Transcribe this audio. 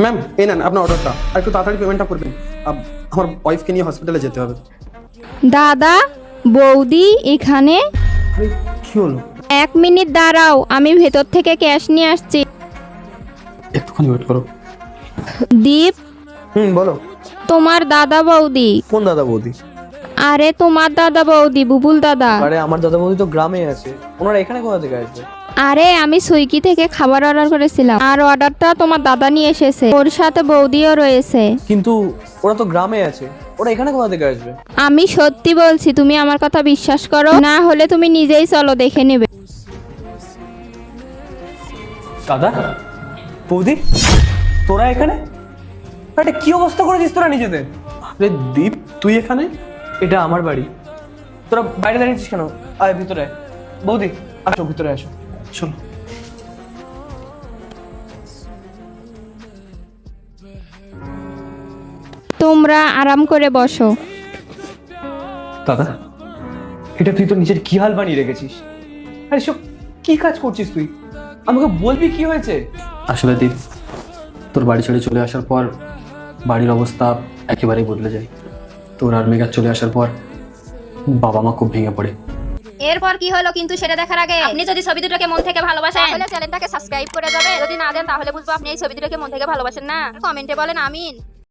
Ma'am এই নেন আপনার অর্ডারটা, আর একটু তাড়াতাড়ি পেমেন্টটা করবেন। আমার ওয়াইফকে নিয়ে হসপিটালে যেতে হবে। দাদা, বৌদি এখানে। আরে কি হলো? 1 মিনিট দাঁড়াও, আমি ভেতর থেকে ক্যাশ নিয়ে আসছি। একটুখানি ওয়েট করো। দীপ, বলো। তোমার দাদা বৌদি। কোন দাদা বৌদি? আরে তোমার দাদা বৌদি, বুবুল দাদা। আরে আমার দাদা বৌদি তো গ্রামে আছে, ওনারা এখানে কোথা থেকে আসবে? আরে আমি সুইগি থেকে খাবার অর্ডার করেছিলাম, আর অর্ডারটা তোমার দাদা নিয়ে এসেছে, ওর সাথে বৌদিও রয়েছে। কিন্তু ওরা তো গ্রামে আছে, ওরা এখানে কোথা থেকে আসবে? আমি সত্যি বলছি, তুমি আমার কথা বিশ্বাস করো, না হলে তুমি নিজেই চলো, দেখে নেবে। দাদা, বৌদি, তোরা এখানে? এটা কি অবস্থা করেছিস তোরা নিজেদের? আরে দীপ তুই এখানে? এটা আমার বাড়ি, তোরা বাইরে দাঁড়িয়েছিস কেন? আয় ভিতরে আয়। বৌদি আসো, ভিতরে আসো। চলো। তোমরা আরাম করে বসো। দাদা, এটা তুই তো নিজের কি হাল বানিয়ে রেখেছিস? আরে সব কি কাজ করছিস তুই? আমাকে বলবি কি হয়েছে? আসলে দীপ, তোর বাড়ি ছেড়ে চলে আসার পর বাড়ির অবস্থা একেবারেই বদলে যায়। তোর আর মেঘা চলে আসার পর বাবা মা খুব ভেঙে পড়ে। এরপর কি হলো কিন্তু সেটা দেখার আগে আপনি যদি ছবি দুটোকে মন থেকে ভালোবাসেন তাহলে চ্যানেলটাকে সাবস্ক্রাইব করে যাবেন। যদি না দেন তাহলে বুঝবো আপনি এই ছবি দুটোকে মন থেকে ভালোবাসেন না। কমেন্টে বলেন আমিন।